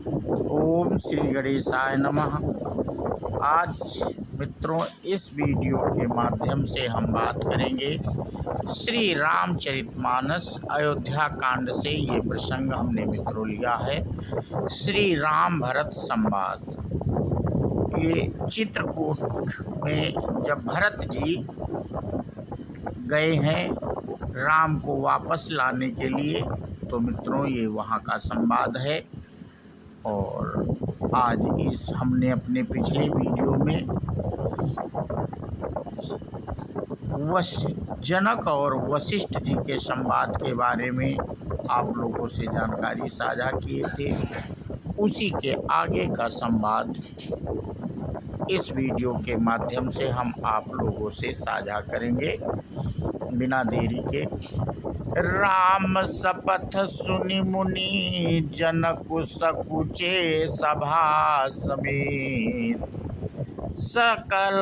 ओम श्री गणेशाय नमः। आज मित्रों इस वीडियो के माध्यम से हम बात करेंगे श्री रामचरितमानस अयोध्या कांड से। ये प्रसंग हमने मित्रों लिया है श्री राम भरत संवाद। ये चित्रकूट में जब भरत जी गए हैं राम को वापस लाने के लिए, तो मित्रों ये वहाँ का संवाद है। और आज हमने अपने पिछले वीडियो में जनक और वशिष्ठ जी के संवाद के बारे में आप लोगों से जानकारी साझा किए थे। उसी के आगे का संवाद इस वीडियो के माध्यम से हम आप लोगों से साझा करेंगे बिना देरी के। राम सपथ सुनि मुनि जनक सकुचे सभा समेत, सकल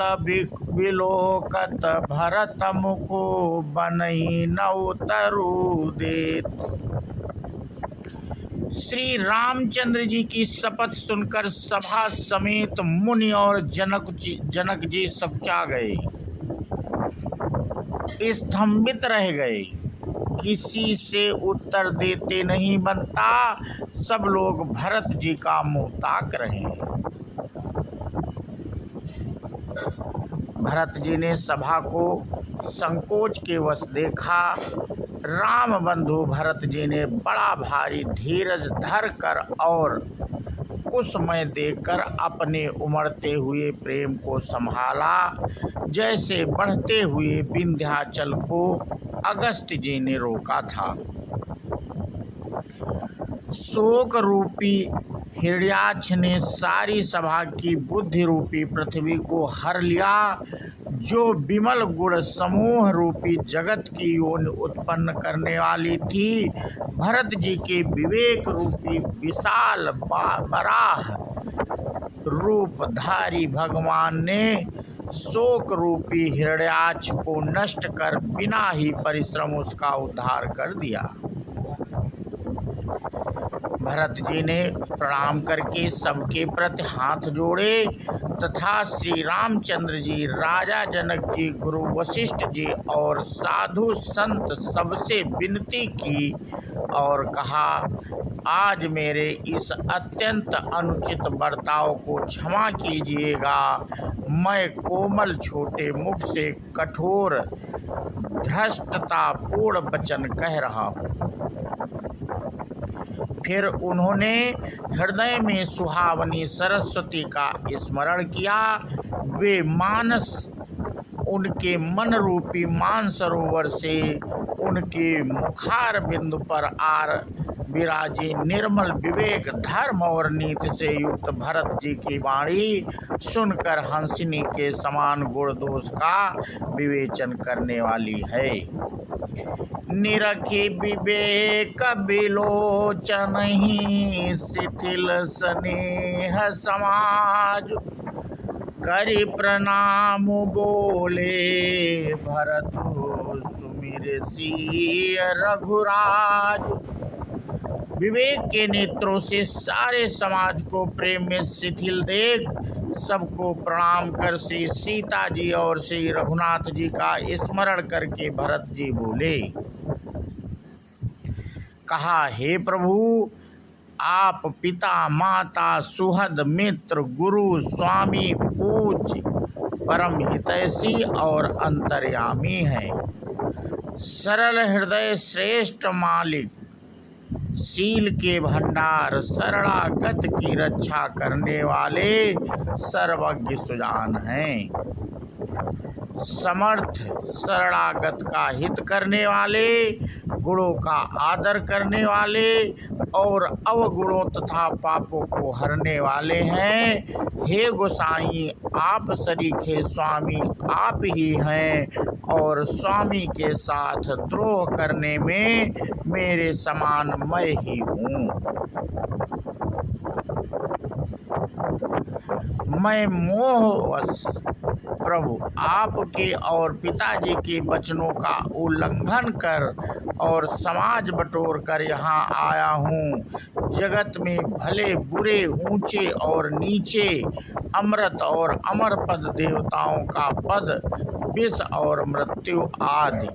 बिलोकत भरत मुखो बनहि न उतरु देत। श्री रामचंद्र जी की शपथ सुनकर सभा समेत मुनि और जनक जी सकुचा गए, स्तंभित रह गए। किसी से उत्तर देते नहीं बनता, सब लोग भरत जी का मुंह ताक रहे हैं। भरत जी ने सभा को संकोच के वश देखा। राम बंधु भरत जी ने बड़ा भारी धीरज धर कर और कुछ समय देकर अपने उमड़ते हुए प्रेम को संभाला, जैसे बढ़ते हुए विंध्याचल को अगस्त्य जी ने रोका था। शोक रूपी हिरण्याक्ष ने सारी सभा की बुद्धि रूपी पृथ्वी को हर लिया, जो विमल गुण समूह रूपी जगत की योनि उत्पन्न करने वाली थी। भरत जी के विवेक रूपी विशाल बराह रूपधारी भगवान ने शोक रूपी हिरण्याक्ष को नष्ट कर बिना ही परिश्रम उसका उद्धार कर दिया। भरत जी ने प्रणाम करके सबके प्रति हाथ जोड़े तथा श्री रामचंद्र जी, राजा जनक जी, गुरु वशिष्ठ जी और साधु संत सबसे विनती की और कहा, आज मेरे इस अत्यंत अनुचित बर्ताव को क्षमा कीजिएगा। मैं कोमल छोटे मुख से कठोर धृष्टतापूर्ण वचन कह रहा हूँ। फिर उन्होंने हृदय में सुहावनी सरस्वती का स्मरण किया। वे मानस उनके मन रूपी मानसरोवर से उनके मुखार बिंदु पर आर विराजे। निर्मल विवेक धर्म और नीति से युक्त भरत जी की वाणी सुनकर हंसिनी के समान गुण दोष का विवेचन करने वाली है। निरखि विवेक बिलोचन ही शिथिल स्नेह समाज, करि प्रणाम बोले भरत सुमिर सिय रघुराज। विवेक के नेत्रों से सारे समाज को प्रेम में शिथिल देख सबको प्रणाम कर श्री सीता जी और श्री रघुनाथ जी का स्मरण करके भरत जी बोले, कहा, हे प्रभु, आप पिता माता सुहद मित्र गुरु स्वामी पूज्य परम हितैषी और अंतर्यामी हैं। सरल हृदय श्रेष्ठ मालिक, शील के भंडार, शरणागत की रक्षा करने वाले सर्वज्ञ सुजान हैं। समर्थ शरणागत का हित करने वाले, गुणों का आदर करने वाले और अवगुणों तथा पापों को हरने वाले हैं। हे गोसाई, आप सरीखे स्वामी आप ही हैं और स्वामी के साथ द्रोह करने में मेरे समान मैं ही हूँ। मैं मोहवश प्रभु आपके और पिताजी के वचनों का उल्लंघन कर और समाज बटोर कर यहाँ आया हूँ। जगत में भले बुरे, ऊंचे और नीचे, अमृत और अमर पद, देवताओं का पद, विष और मृत्यु आदि,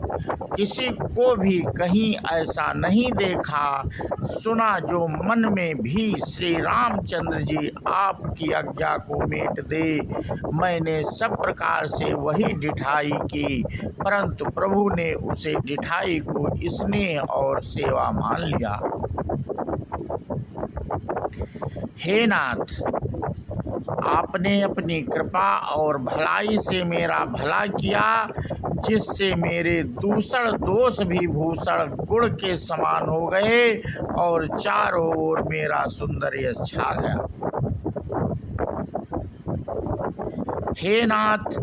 किसी को भी कहीं ऐसा नहीं देखा सुना जो मन में भी श्री रामचंद्र जी आपकी आज्ञा को मेट दे। मैंने सब प्रकार से वही डिठाई की, परंतु प्रभु ने उसे डिठाई को स्नेह और सेवा मान लिया। हे नाथ, आपने अपनी कृपा और भलाई से मेरा भला किया, जिससे मेरे दूषण दोष भी भूषण गुण के समान हो गए और चारों ओर मेरा सुंदर यश छा गया। हे नाथ,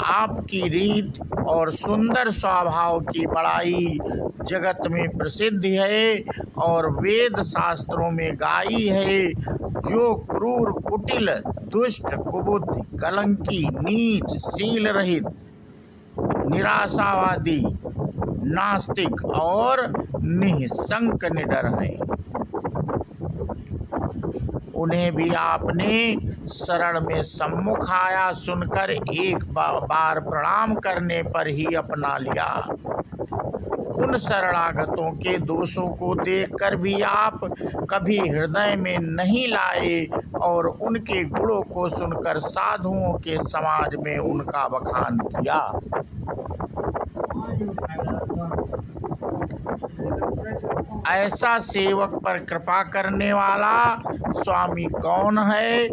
आपकी रीत और सुंदर स्वभाव की बड़ाई जगत में प्रसिद्ध है और वेद शास्त्रों में गाई है। जो क्रूर, कुटिल, दुष्ट, कुबुद्धि, कलंकी, नीच, शील रहित, निराशावादी, नास्तिक और निःशंक निडर हैं, उन्हें भी आपने शरण में सम्मुख आया सुनकर एक बार प्रणाम करने पर ही अपना लिया। उन शरणागतों के दोषों को देखकर भी आप कभी हृदय में नहीं लाए और उनके गुणों को सुनकर साधुओं के समाज में उनका बखान किया। ऐसा सेवक पर कृपा करने वाला स्वामी कौन है,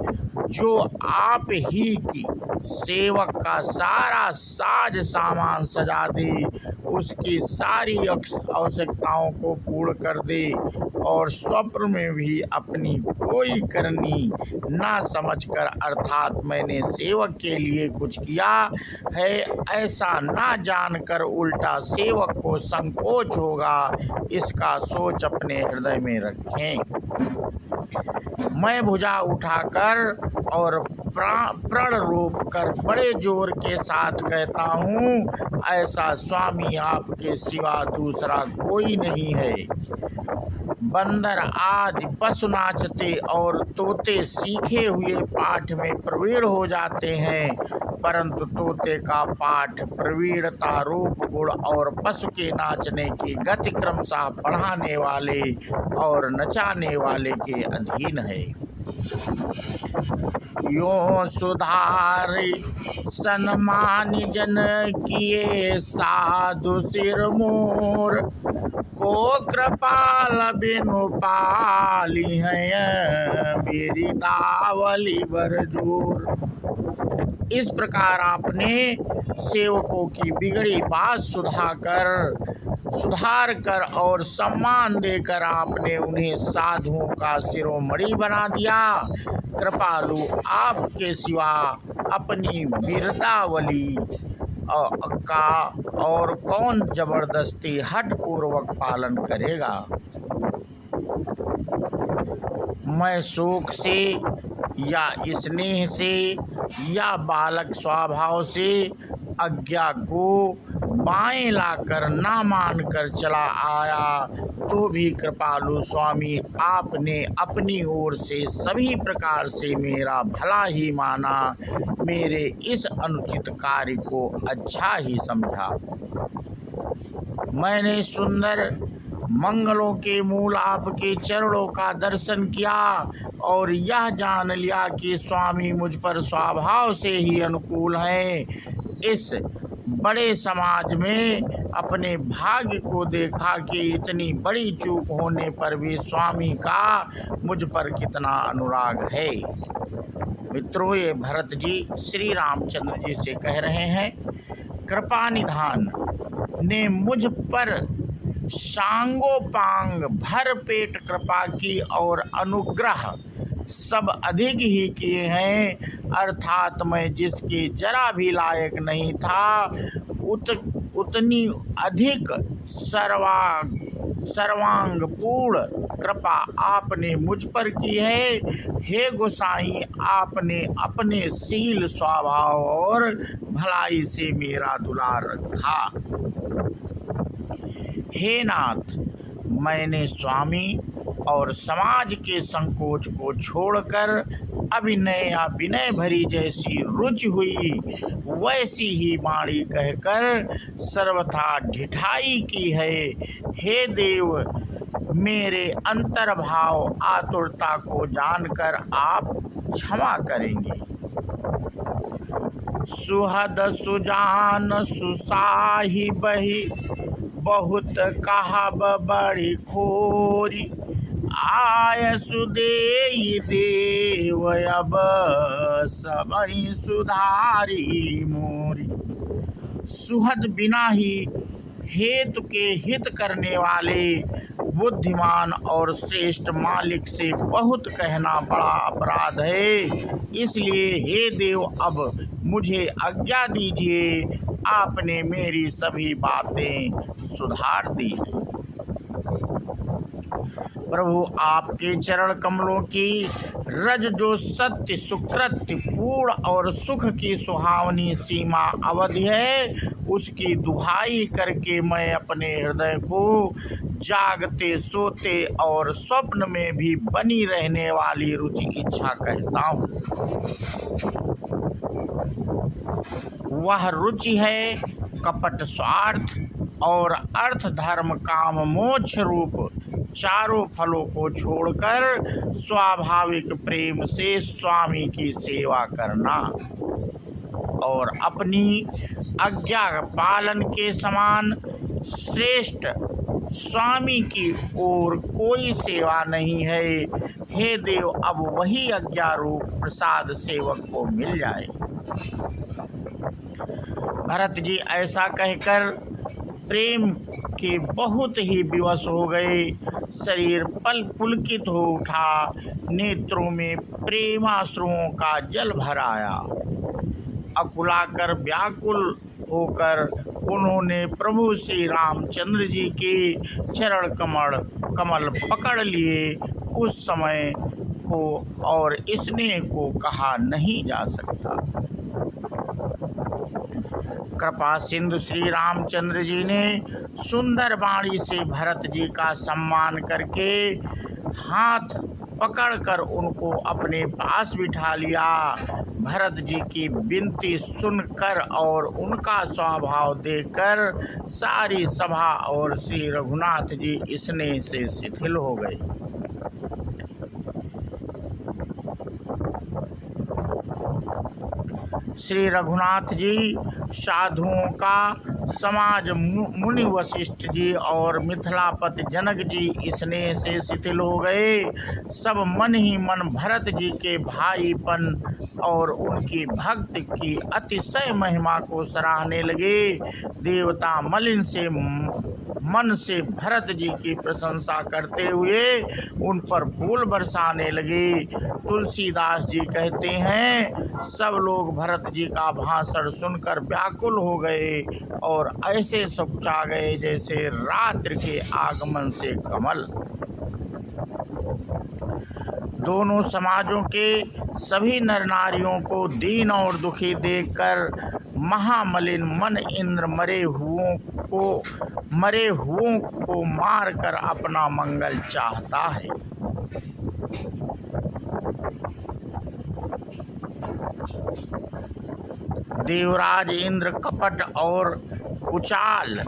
जो आप ही की सेवक का सारा साज सामान सजा दे, उसकी सारी आवश्यकताओं को पूर्ण कर दे और स्वप्न में भी अपनी कोई करनी ना समझकर, अर्थात मैंने सेवक के लिए कुछ किया है ऐसा ना जानकर उल्टा सेवक को संकोच होगा, इसका सोच अपने हृदय में रखें। मैं भुजा उठाकर और प्रण रोक कर बड़े जोर के साथ कहता हूँ, ऐसा स्वामी आपके सिवा दूसरा कोई नहीं है। बंदर आदि पशु नाचते और तोते सीखे हुए पाठ में प्रवीण हो जाते हैं, परंतु तोते का पाठ प्रवीणता, रूप, गुण और पशु के नाचने की गति क्रमशः पढ़ाने वाले और नचाने वाले के अधीन है। यो सुधारि सन्मान जन किए साधु सिर मोर, को कृपाल बिनु पाली है बिरदावली बरजोर। इस प्रकार आपने सेवकों की बिगड़ी बात सुधार कर और सम्मान देकर आपने उन्हें साधुओं का शिरोमणि बना दिया। कृपालु आपके सिवा अपनी बिरदावली का और कौन जबरदस्ती हठ पूर्वक पालन करेगा। मैं शोक से या स्नेह से या बालक स्वभाव से आज्ञा को बाएं लाकर ना मानकर चला आया, तो भी कृपालु स्वामी आपने अपनी ओर से सभी प्रकार से मेरा भला ही माना, मेरे इस अनुचित कार्य को अच्छा ही समझा। मैंने सुंदर मंगलों के मूल आपके चरणों का दर्शन किया और यह जान लिया कि स्वामी मुझ पर स्वभाव से ही अनुकूल हैं। इस बड़े समाज में अपने भाग्य को देखा कि इतनी बड़ी चूक होने पर भी स्वामी का मुझ पर कितना अनुराग है। मित्रों, ये भरत जी श्री रामचंद्र जी से कह रहे हैं, कृपा निधान ने मुझ पर सांगोपांग भर पेट कृपा की और अनुग्रह सब अधिक ही किए हैं, अर्थात मैं जिसके जरा भी लायक नहीं था उतनी अधिक सर्वांगपूर्ण कृपा आपने मुझ पर की है। हे गोसाई, आपने अपने शील, स्वभाव और भलाई से मेरा दुलार रखा। हे नाथ, मैंने स्वामी और समाज के संकोच को छोड़कर अभिनय या विनय भरी जैसी रुचि हुई, वैसी ही वाणी कहकर सर्वथा ढिठाई की है। हे देव, मेरे अंतर्भाव आतुरता को जानकर आप क्षमा करेंगे। सुहद सुजान सुसाही बही, बहुत कहब बड़ी खोरी, आय सुदेई देव अब सबई सुधारी मोरी। सुहद बिना ही हेतु के हित करने वाले बुद्धिमान और श्रेष्ठ मालिक से बहुत कहना बड़ा अपराध है। इसलिए हे देव, अब मुझे आज्ञा दीजिए, आपने मेरी सभी बातें सुधार दी। प्रभु, आपके चरण कमलों की रज जो सत्य सुकृत्य पूर्ण और सुख की सुहावनी सीमा अवधि है, उसकी दुहाई करके मैं अपने हृदय को जागते सोते और स्वप्न में भी बनी रहने वाली रुचि इच्छा कहता हूँ। वह रुचि है कपट स्वार्थ और अर्थ धर्म काम मोक्ष रूप चारों फलों को छोड़कर स्वाभाविक प्रेम से स्वामी की सेवा करना और अपनी आज्ञा पालन के समान श्रेष्ठ स्वामी की ओर कोई सेवा नहीं है। हे देव, अब वही आज्ञा रूप प्रसाद सेवक को मिल जाए। भरत जी ऐसा कहकर प्रेम के बहुत ही विवश हो गए। शरीर पल पुलकित हो उठा, नेत्रों में प्रेमाश्रुओं का जल भर आया। अकुलाकर व्याकुल होकर उन्होंने प्रभु श्री रामचंद्र जी के चरण कमल पकड़ लिए। उस समय को और स्नेह को कहा नहीं जा सकता। कृपा सिंधु श्री रामचंद्र जी ने सुंदर वाणी से भरत जी का सम्मान करके हाथ पकड़कर उनको अपने पास बिठा लिया। भरत जी की विनती सुनकर और उनका स्वभाव देखकर सारी सभा और श्री रघुनाथ जी स्नेह से शिथिल हो गए। श्री रघुनाथ जी, साधुओं का समाज मुनि वशिष्ठ जी और मिथिलापति जनक जी स्नेह से शिथिल हो गए। सब मन ही मन भरत जी के भाईपन और उनकी भक्ति की अतिशय महिमा को सराहने लगे। देवता मलिन से मन से भरत जी की प्रशंसा करते हुए उन पर फूल बरसाने लगे। तुलसीदास जी कहते हैं, सब लोग भरत जी का भाषण सुनकर व्याकुल हो गए और ऐसे सकुचा गए जैसे रात्रि के आगमन से कमल। दोनों समाजों के सभी नर नारियों को दीन और दुखी देखकर महामलिन मन इंद्र मरे हुओं को मारकर अपना मंगल चाहता है। देवराज इंद्र कपट और कुचाल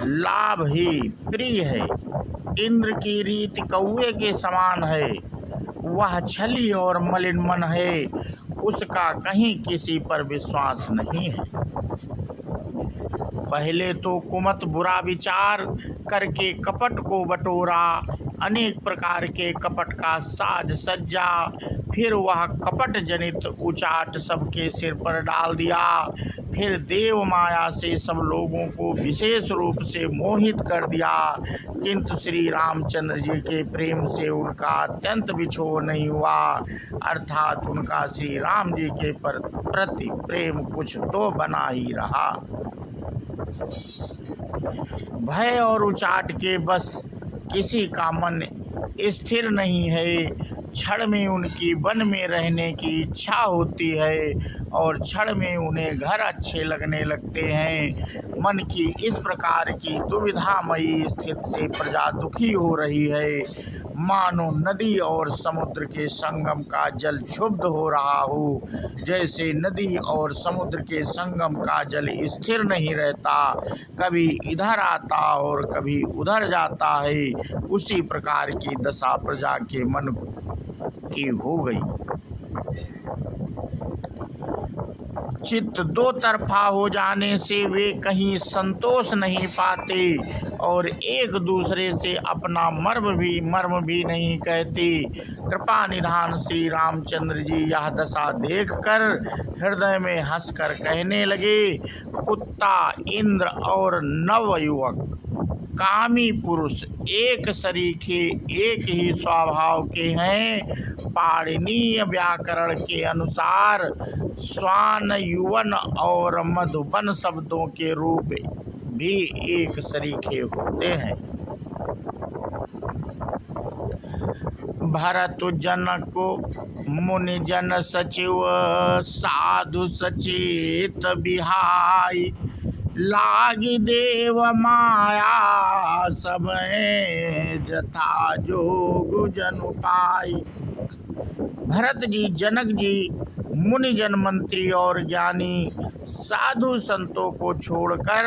लाभ ही प्रिय है। इंद्र की रीति कौवे के समान है। वह छली और मलिन मन है, उसका कहीं किसी पर विश्वास नहीं है। पहले तो कुमत बुरा विचार करके कपट को बटोरा, अनेक प्रकार के कपट का साज सज्जा, फिर वह कपट जनित उचाट सबके सिर पर डाल दिया। फिर देव माया से सब लोगों को विशेष रूप से मोहित कर दिया, किंतु श्री रामचंद्र जी के प्रेम से उनका अत्यंत बिछोह नहीं हुआ। अर्थात उनका श्री राम जी के प्रति प्रेम कुछ तो बना ही रहा। भय और उचाट के बस किसी का मन स्थिर नहीं है। क्षण में उनकी वन में रहने की इच्छा होती है और क्षण में उन्हें घर अच्छे लगने लगते हैं। मन की इस प्रकार की दुविधामयी स्थिति से प्रजा दुखी हो रही है। मानो नदी और समुद्र के संगम का जल क्षुब्ध हो रहा हो। जैसे नदी और समुद्र के संगम का जल स्थिर नहीं रहता, कभी इधर आता और कभी उधर जाता है, उसी प्रकार की दशा प्रजा के मन की हो गई। चित्त दो तरफा हो जाने से वे कहीं संतोष नहीं पाते और एक दूसरे से अपना मर्म भी नहीं कहते। कृपा निधान श्री रामचंद्र जी यह दशा देखकर हृदय में हंसकर कहने लगे, कुत्ता, इंद्र और नवयुवक कामी पुरुष एक सरीखे एक ही स्वभाव के हैं। पाणिनीय व्याकरण के अनुसार स्वान, युवन और मधुबन शब्दों के रूप भी एक सरीखे होते हैं। भरत जनक मुनि जन सचिव साधु सचेत बिहाई, लागी देव माया सब जथा जोग जन पाई। भरत जी, जनक जी, मुनिजन, मंत्री और ज्ञानी साधु संतों को छोड़कर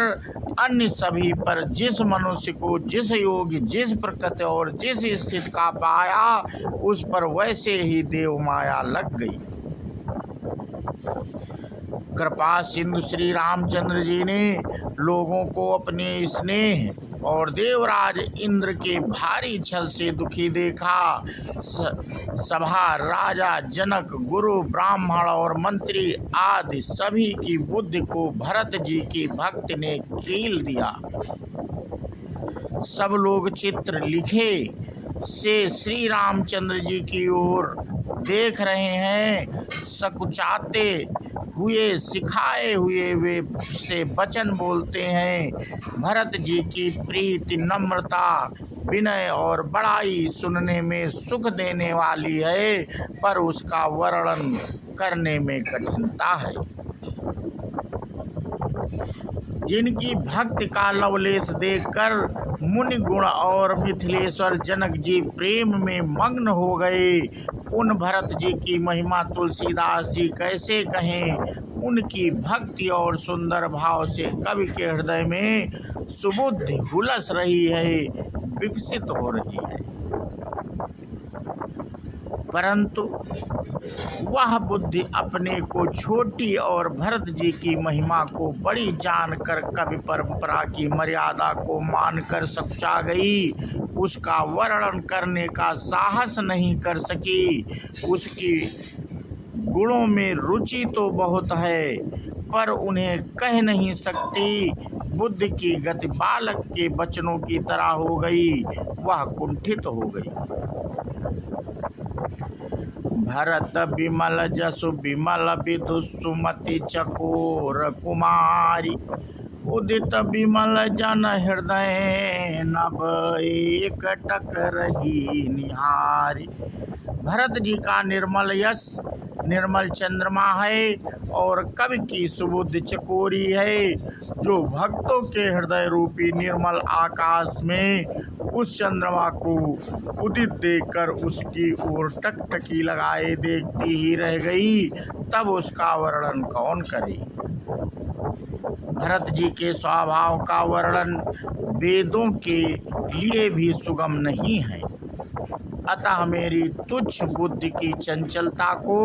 अन्य सभी पर जिस मनुष्य को जिस योग, जिस प्रकृति और जिस स्थिति का पाया, उस पर वैसे ही देव माया लग गई। कृपा सिंधु श्री रामचंद्र जी ने लोगों को अपने स्नेह और देवराज इंद्र के भारी छल से दुखी देखा। सभा, राजा, जनक, गुरु, ब्राह्मण और मंत्री आदि सभी की बुद्धि को भरत जी की भक्ति ने कील दिया। सब लोग चित्र लिखे से श्री रामचंद्र जी की ओर देख रहे हैं। सकुचाते हुए, सिखाए हुए वे से वचन बोलते हैं। भरत जी की प्रीति, नम्रता, विनय और बड़ाई सुनने में सुख देने वाली है, पर उसका वर्णन करने में कठिनता है। जिनकी भक्ति का लवलेश देखकर मुनि गुण और मिथिलेश्वर जनक जी प्रेम में मग्न हो गए, उन भरत जी की महिमा तुलसीदास जी कैसे कहें। उनकी भक्ति और सुंदर भाव से कवि के हृदय में सुबुद्धि हुलस रही है, विकसित हो रही है, परंतु वह बुद्धि अपने को छोटी और भरत जी की महिमा को बड़ी जानकर कवि परंपरा की मर्यादा को मानकर सकुचा गई। उसका वर्णन करने का साहस नहीं कर सकी। उसकी गुणों में रुचि तो बहुत है, पर उन्हें कह नहीं सकती। बुद्धि की गति बालक के बचनों की तरह हो गई, वह कुंठित हो गई। भरत विमल जसु विमल विधु सुमति चकोर कुमारी, उदित विमल जन हृदय नभ एक टक रही निहारी। भरत जी का निर्मल यश निर्मल चंद्रमा है और कवि की सुबुद्धि चकोरी है, जो भक्तों के हृदय रूपी निर्मल आकाश में उस चंद्रमा को उदित देखकर उसकी ओर टकटकी लगाए देखती ही रह गई। तब उसका वर्णन कौन करे। भरत जी के स्वभाव का वर्णन वेदों के लिए भी सुगम नहीं है। अतः मेरी तुच्छ बुद्धि की चंचलता को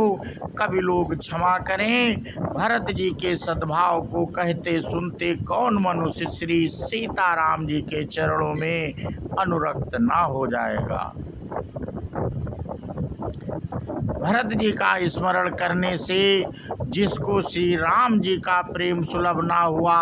कभी लोग क्षमा करें। भरत जी के सद्भाव को कहते सुनते कौन मनुष्य श्री सीताराम जी के चरणों में अनुरक्त ना हो जाएगा। भरत जी का स्मरण करने से जिसको श्री राम जी का प्रेम सुलभ ना हुआ,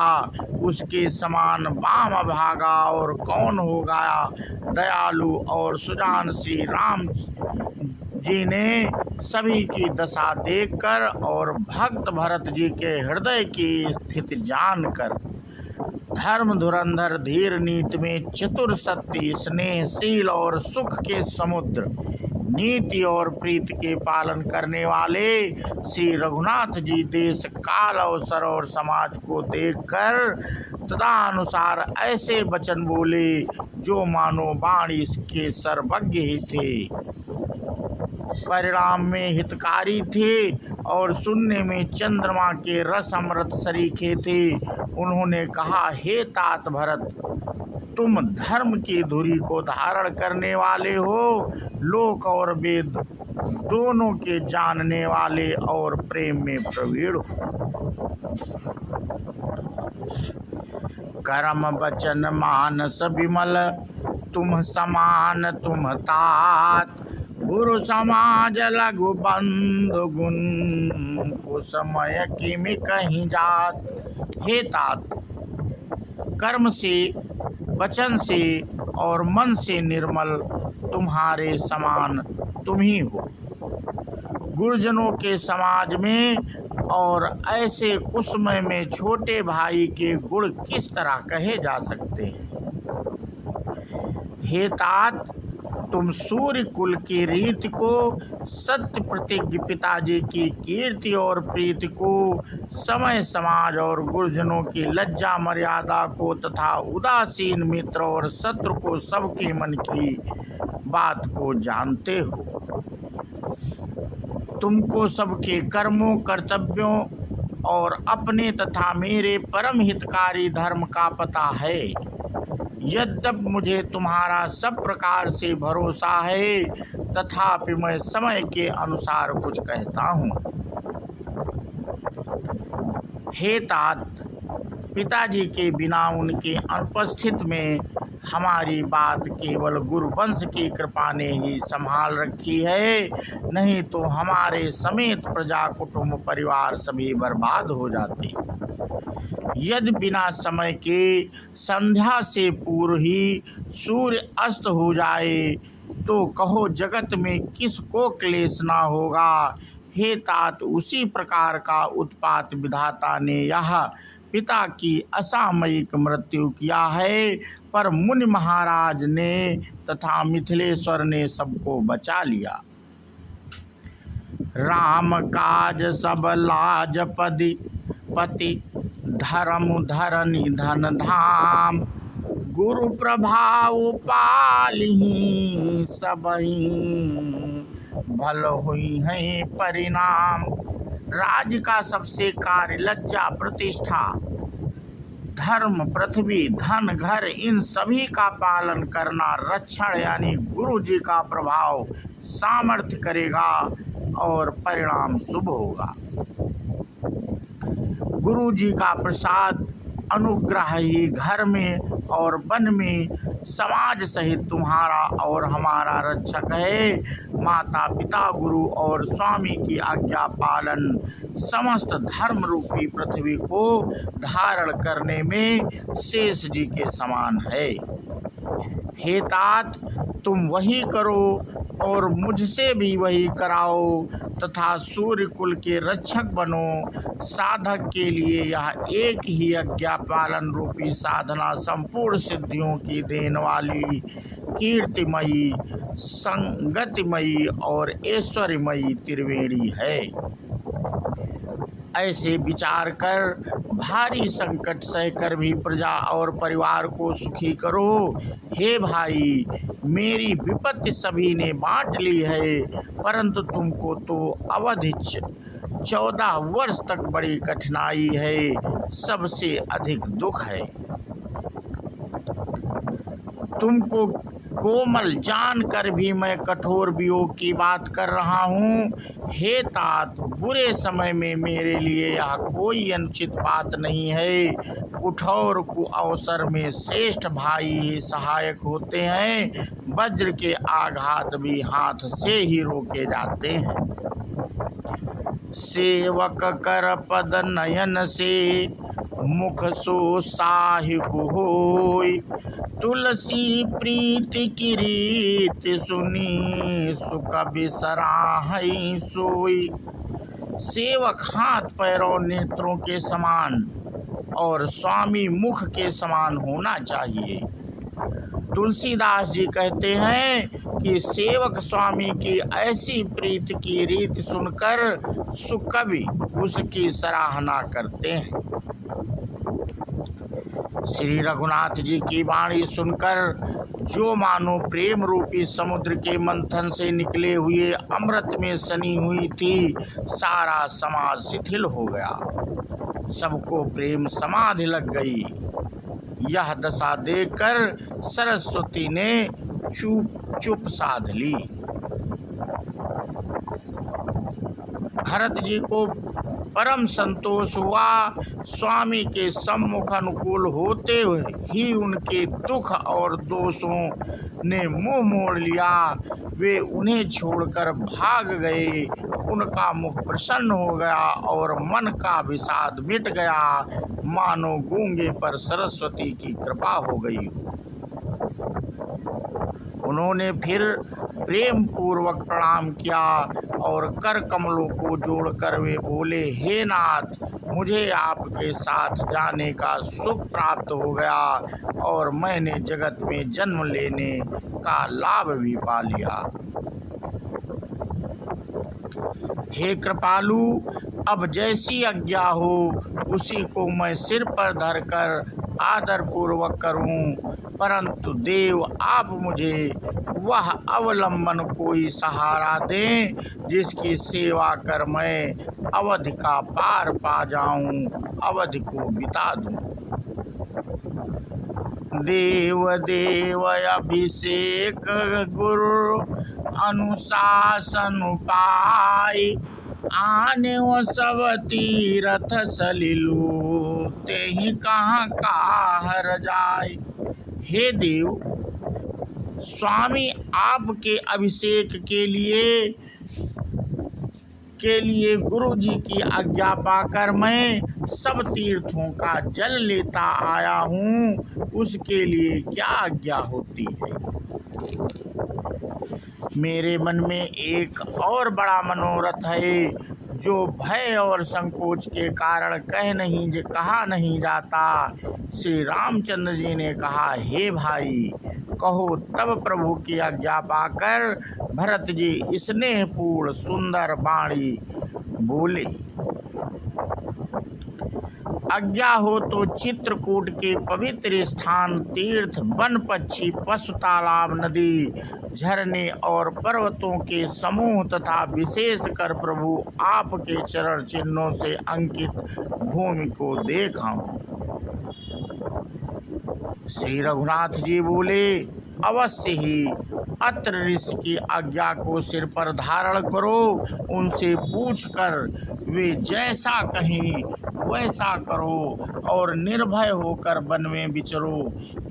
उसके समान वाम भागा और कौन होगा। दयालु और सुजान श्री राम जी ने सभी की दशा देखकर और भक्त भरत जी के हृदय की स्थिति जानकर, धर्म धुरंधर धीर नीति में चतुर, सत्य, स्नेहशील और सुख के समुद्र, नीति और प्रीति के पालन करने वाले श्री रघुनाथ जी देश काल अवसर और समाज को देखकर तदनुसार ऐसे वचन बोले जो मानो वाणी के सर्वज्ञ ही थे, परिणाम में हितकारी थे और सुनने में चंद्रमा के रस अमृत सरीखे थे। उन्होंने कहा, हे तात भरत, तुम धर्म की धुरी को धारण करने वाले हो, लोक और वेद दोनों के जानने वाले और प्रेम में प्रवीण हो। कर्म वचन मानस विमल तुम समान तुम तात, गुरु समाज लघु बंधु गुण कुसमय किमि कहीं जात। हे तात, कर्म से, वचन से और मन से निर्मल तुम्हारे समान तुम ही हो। गुरुजनों के समाज में और ऐसे कुसमय में छोटे भाई के गुण किस तरह कहे जा सकते हैं। हे तात, तुम सूर्य कुल की रीति को, सत्य प्रतिज्ञ पिताजी की कीर्ति और प्रीति को, समय समाज और गुरुजनों की लज्जा मर्यादा को तथा उदासीन मित्र और शत्रु को सबके मन की बात को जानते हो। तुमको सबके कर्मों, कर्तव्यों और अपने तथा मेरे परम हितकारी धर्म का पता है। यद्यपि मुझे तुम्हारा सब प्रकार से भरोसा है, तथापि मैं समय के अनुसार कुछ कहता हूँ। हे तात, पिताजी के बिना उनके अनुपस्थित में हमारी बात केवल गुरुवंश की कृपा ने ही संभाल रखी है, नहीं तो हमारे समेत प्रजा कुटुंब परिवार सभी बर्बाद हो जाते। यदि बिना समय के संध्या से पूर्व ही सूर्य अस्त हो जाए तो कहो जगत में किसको क्लेश ना होगा। हे तात, उसी प्रकार का उत्पात विधाता ने यह पिता की असामयिक मृत्यु किया है, पर मुनि महाराज ने तथा मिथिलेश्वर ने सबको बचा लिया। राम काज सब लाज पति धर्म धरनी धन धाम, गुरु प्रभाव पालिही सबही भल हुई है परिणाम। राज्य का सबसे कार्य लज्जा, प्रतिष्ठा, धर्म, पृथ्वी, धन, घर, इन सभी का पालन करना, रक्षण यानी गुरु जी का प्रभाव सामर्थ्य करेगा और परिणाम शुभ होगा। गुरु जी का प्रसाद अनुग्रह ही घर में और वन में समाज सहित तुम्हारा और हमारा रक्षक है। माता पिता गुरु और स्वामी की आज्ञा पालन समस्त धर्म रूपी पृथ्वी को धारण करने में शेष जी के समान है। हे तात, तुम वही करो और मुझसे भी वही कराओ तथा सूर्य कुल के रक्षक बनो। साधक के लिए यह एक ही आज्ञा पालन रूपी साधना संपूर्ण सिद्धियों की देन वाली, कीर्तिमयी, संगतिमयी और ऐश्वर्यमयी त्रिवेणी है। ऐसे विचार कर भारी संकट सहकर भी प्रजा और परिवार को सुखी करो। हे भाई, मेरी विपत्ति सभी ने बांट ली है, परंतु तुमको तो अवधि 14 वर्ष तक बड़ी कठिनाई है, सबसे अधिक दुख है। तुमको कोमल जानकर भी मैं कठोर वियोग की बात कर रहा हूँ। हे तात, बुरे समय में मेरे लिए यह कोई अनुचित बात नहीं है। कठोर कुअवसर में श्रेष्ठ भाई ही सहायक होते हैं। वज्र के आघात भी हाथ से ही रोके जाते हैं। सेवक कर पद नयन से मुख सो साहिब होय, तुलसी प्रीति की रीत सुनी सुख बिसराहि सोई। सेवक हाथ पैरों नेत्रों के समान और स्वामी मुख के समान होना चाहिए। तुलसीदास जी कहते हैं कि सेवक स्वामी की ऐसी प्रीति की रीत सुनकर सुकवि उसकी सराहना करते हैं। श्री रघुनाथ जी की वाणी सुनकर जो मानो प्रेम रूपी समुद्र के मंथन से निकले हुए अमृत में सनी हुई थी, सारा समाज शिथिल हो गया, सबको प्रेम समाधि लग गई। यह दशा देखकर सरस्वती ने चुप साध ली। भरत जी को परम संतोष हुआ। स्वामी के सम्मुख अनुकूल होते हुए ही उनके दुख और दोषों ने मुंह मोड़ लिया। वे उन्हें छोड़कर भाग गए। उनका मुख प्रसन्न हो गया और मन का विषाद मिट गया, मानो गूंगे पर सरस्वती की कृपा हो गई। उन्होंने फिर प्रेम पूर्वक प्रणाम किया और कर कमलों को जोड़कर वे बोले, हे नाथ, मुझे आपके साथ जाने का सुख प्राप्त हो गया और मैंने जगत में जन्म लेने का लाभ भी पा लिया। हे कृपालु, अब जैसी आज्ञा हो उसी को मैं सिर पर धरकर आदर पूर्वक करूं, परंतु देव आप मुझे वह अवलंबन कोई सहारा दें जिसकी सेवा कर मैं अवधि का पार पा जाऊं, अवधि को बिता दूं। देव देव अभिषेक गुरु अनुशासन उपाय, आने वो सब तीरथ सलिलू, ते ही कहाँ का हर जाए। हे देव, स्वामी आपके अभिषेक के लिए गुरु जी की आज्ञा पाकर मैं सब तीर्थों का जल लेता आया हूँ, उसके लिए क्या आज्ञा होती है। मेरे मन में एक और बड़ा मनोरथ है जो भय और संकोच के कारण कहा नहीं जाता। श्री रामचंद्र जी ने कहा, हे भाई, कहो। तब प्रभु की आज्ञा पाकर भरत जी स्नेहपूर्ण सुंदर वाणी बोले, आज्ञा हो तो चित्रकूट के पवित्र स्थान, तीर्थ, वन, पक्षी, पशु, तालाब, नदी, झरने और पर्वतों के समूह तथा विशेषकर प्रभु आपके चरण चिन्हों से अंकित भूमि को देखाऊं। श्री रघुनाथ जी बोले, अवश्य ही। अत्र ऋषि की आज्ञा को सिर पर धारण करो। उनसे पूछकर वे जैसा कहें वैसा करो और निर्भय होकर वन में विचरो।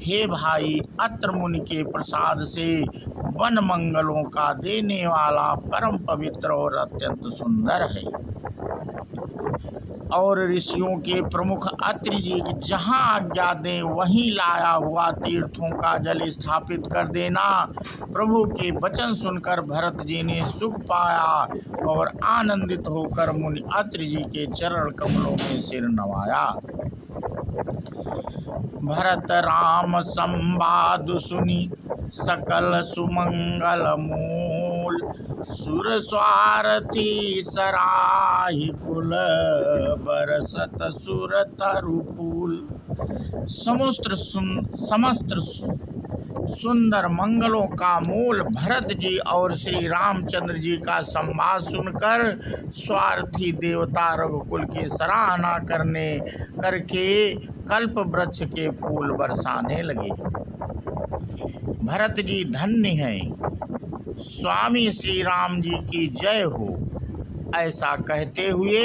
हे भाई, अत्र मुनि के प्रसाद से वन मंगलों का देने वाला परम पवित्र और अत्यंत सुंदर है। और ऋषियों के प्रमुख अत्रि जी जहाँ आज्ञा दें वहीं लाया हुआ तीर्थों का जल स्थापित कर देना। प्रभु के वचन सुनकर भरत जी ने सुख पाया और आनंदित होकर मुनि अत्रि जी के चरण कमलों में सिर नवाया। भरत राम संवाद सुनी सकल सुमंगल मूल, सुर स्वार्थी सराहि कुल, बरसत सुर तरुफूल। समस्त सुंदर मंगलों का मूल भरत जी और श्री रामचंद्र जी का संवाद सुनकर स्वार्थी देवता रघुकुल की सराहना करके कल्प वृक्ष के फूल बरसाने लगे। भरत जी धन्य हैं, स्वामी श्री राम जी की जय हो। ऐसा कहते हुए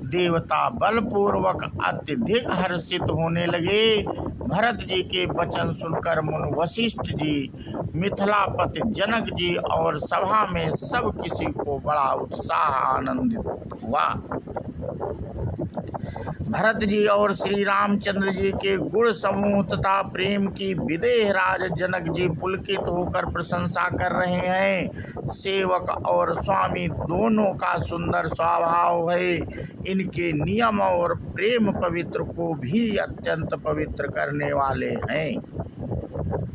देवता बलपूर्वक अत्यधिक हर्षित होने लगे। भरत जी के वचन सुनकर मुनि वशिष्ठ जी, मिथिलापति जनक जी और सभा में सब किसी को बड़ा उत्साह आनंदित हुआ। भरत जी और श्री रामचंद्र जी के गुण समूह तथा प्रेम की विदेह राज जनक जी पुलकित होकर प्रशंसा कर रहे हैं। सेवक और स्वामी दोनों का सुंदर स्वभाव है। इनके नियम और प्रेम पवित्र को भी अत्यंत पवित्र करने वाले हैं।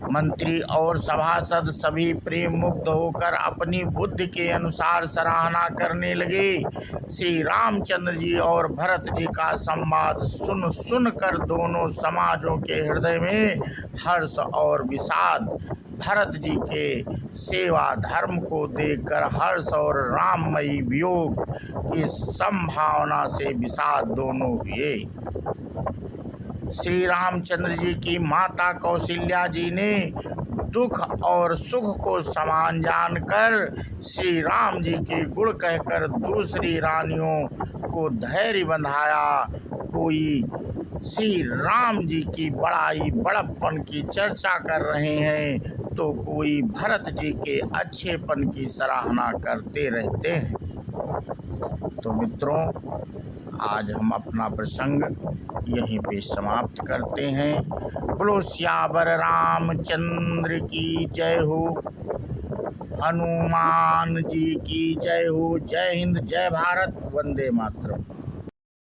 मंत्री और सभासद सभी प्रेम मुग्ध होकर अपनी बुद्धि के अनुसार सराहना करने लगे। श्री रामचंद्र जी और भरत जी का संवाद सुन सुन कर दोनों समाजों के हृदय में हर्ष और विषाद, भरत जी के सेवा धर्म को देखकर हर्ष और राममयी वियोग की संभावना से विषाद दोनों हुए। श्री रामचंद्र जी की माता कौशल्या जी ने दुख और सुख को समान जानकर श्री राम जी के गुण कहकर दूसरी रानियों को धैर्य बंधाया। कोई श्री राम जी की बड़ाई बड़प्पन की चर्चा कर रहे हैं तो कोई भरत जी के अच्छेपन की सराहना करते रहते हैं। तो मित्रों, आज हम अपना प्रसंग यहीं पे समाप्त करते हैं। बोलो सियावर रामचंद्र की जय हो, हनुमान जी की जय हो। जय हिंद, जय भारत, वंदे मातरम।